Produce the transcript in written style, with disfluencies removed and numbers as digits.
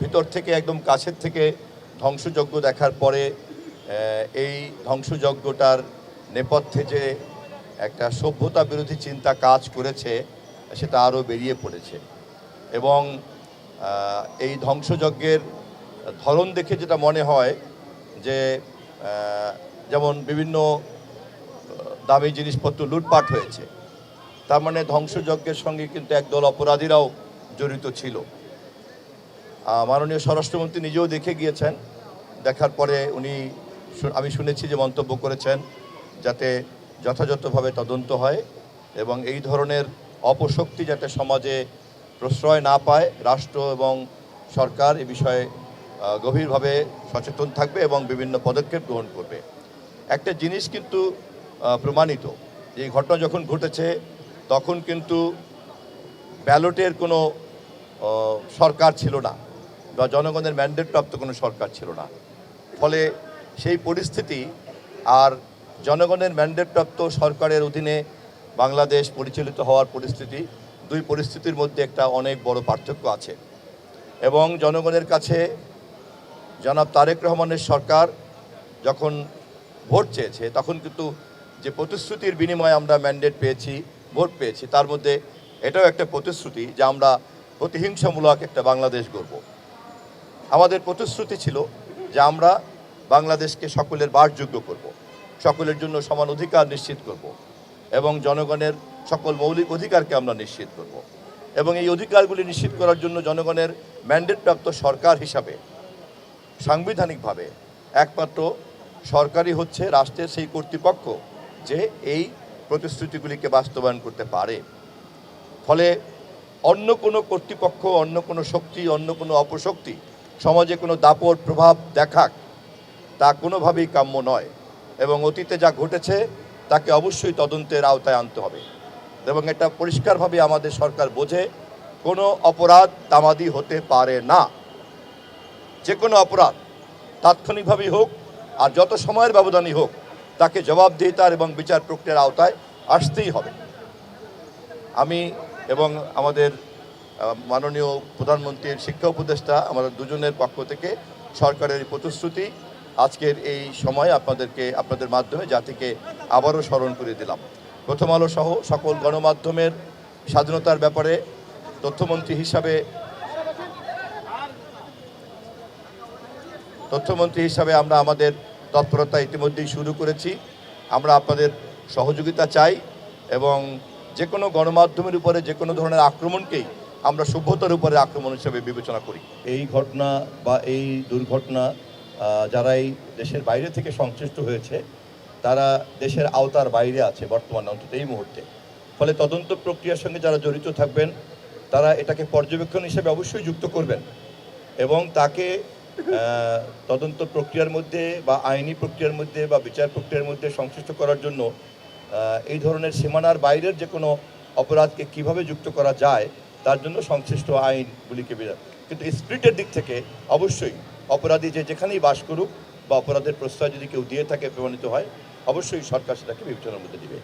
ভিতর থেকে একদম কাছের থেকে ধ্বংসযজ্ঞ দেখার পরে এই ধ্বংসযজ্ঞটার নেপথ্যে যে একটা সভ্যতা বিরোধী চিন্তা কাজ করেছে সেটা আরও বেরিয়ে পড়েছে। এবং এই ধ্বংসযজ্ঞের ধরন দেখে যেটা মনে হয় যে যেমন বিভিন্ন দামি জিনিসপত্র লুটপাট হয়েছে, তার মানে ধ্বংসযজ্ঞের সঙ্গে কিন্তু একদল অপরাধীরাও জড়িত ছিল। মাননীয় স্বরাষ্ট্রমন্ত্রী নিজেও দেখে গিয়েছেন, দেখার পরে আমি শুনেছি যে মন্তব্য করেছেন যাতে যথাযথভাবে তদন্ত হয় এবং এই ধরনের অপশক্তি যাতে সমাজে প্রশ্রয় না পায়, রাষ্ট্র এবং সরকার এ বিষয়ে গভীরভাবে সচেতন থাকবে এবং বিভিন্ন পদক্ষেপ গ্রহণ করবে। একটা জিনিস কিন্তু প্রমাণিত, যে এই ঘটনা যখন ঘটেছে তখন কিন্তু ব্যালটের কোনো সরকার ছিল না বা জনগণের ম্যান্ডেট প্রাপ্ত কোনো সরকার ছিল না। ফলে সেই পরিস্থিতি আর জনগণের ম্যান্ডেট প্রাপ্ত সরকারের অধীনে বাংলাদেশ পরিচালিত হওয়ার পরিস্থিতি, দুই পরিস্থিতির মধ্যে একটা অনেক বড় পার্থক্য আছে। এবং জনগণের কাছে জনাব তারেক রহমানের সরকার যখন ভোট চেয়েছে তখন কিন্তু যে প্রতিশ্রুতির বিনিময়ে আমরা ম্যান্ডেট পেয়েছি, ভোট পেয়েছি, তার মধ্যে এটাও একটা প্রতিশ্রুতি যে আমরা প্রতিহিংসামূলক একটা বাংলাদেশ গড়ব। আমাদের প্রতিশ্রুতি ছিল যে আমরা বাংলাদেশকে সকলের বাসযোগ্য করব, সকলের জন্য সমান অধিকার নিশ্চিত করব এবং জনগণের সকল মৌলিক অধিকারকে আমরা নিশ্চিত করব। এবং এই অধিকারগুলি নিশ্চিত করার জন্য জনগণের ম্যান্ডেটপ্রাপ্ত সরকার হিসাবে সাংবিধানিকভাবে একমাত্র সরকারই হচ্ছে রাষ্ট্রের সেই কর্তৃপক্ষ যে এই প্রতিশ্রুতিগুলিকে বাস্তবায়ন করতে পারে। ফলে অন্য কোনো কর্তৃপক্ষ, অন্য কোনো শক্তি, অন্য কোনো অপশক্তি সমাজে কোনো দাপট প্রভাব দেখাক, তা কোনোভাবেই কাম্য নয়। এবং অতীতে যা ঘটেছে তাকে অবশ্যই তদন্তের আওতায় আনতে হবে। এবং এটা পরিষ্কারভাবে আমাদের সরকার বোঝে, কোনো অপরাধ তামাদি হতে পারে না। যে কোনো অপরাধ তাৎক্ষণিকভাবেই হোক আর যত সময়ের ব্যবধানই হোক, তাকে জবাবদিহিতার এবং বিচার প্রক্রিয়ার আওতায় আসতেই হবে। আমি এবং আমাদের মাননীয় প্রধানমন্ত্রীর শিক্ষা উপদেষ্টা, আমাদের দুজনের পক্ষ থেকে সরকারের প্রতিশ্রুতি আজকের এই সময় আপনাদের মাধ্যমে জাতিকে আবারও স্মরণ করে দিলাম। প্রথম আলো সহ সকল গণমাধ্যমের স্বাধীনতার ব্যাপারে তথ্যমন্ত্রী হিসাবে আমরা আমাদের তৎপরতা ইতিমধ্যেই শুরু করেছি। আমরা আপনাদের সহযোগিতা চাই এবং যে কোনো গণমাধ্যমের উপরে যে কোনো ধরনের আক্রমণকেই আমরা সভ্যতার উপরে আক্রমণ হিসেবে বিবেচনা করি। এই ঘটনা বা এই দুর্ঘটনা যারা এই দেশের বাইরে থেকে সংশ্লিষ্ট হয়েছে তারা দেশের আওতার বাইরে আছে বর্তমানে, অন্তত এই মুহূর্তে। ফলে তদন্ত প্রক্রিয়ার সঙ্গে যারা জড়িত থাকবেন তারা এটাকে পর্যবেক্ষণ হিসেবে অবশ্যই যুক্ত করবেন এবং তাকে তদন্ত প্রক্রিয়ার মধ্যে বা আইনি প্রক্রিয়ার মধ্যে বা বিচার প্রক্রিয়ার মধ্যে সংশ্লিষ্ট করার জন্য এই ধরনের সীমানার বাইরের যে কোনো অপরাধকে কিভাবে যুক্ত করা যায় তার জন্য সংশ্লিষ্ট আইনগুলিকে কিন্তু স্পিরিটের দিক থেকে অবশ্যই অপরাধী যেখানেই বাস করুক বা অপরাধের প্রশ্রয় যদি কেউ দিয়ে থাকে, প্রমাণিত হয়, অবশ্যই সরকার সেটাকে বিবেচনার মধ্যে দিবে।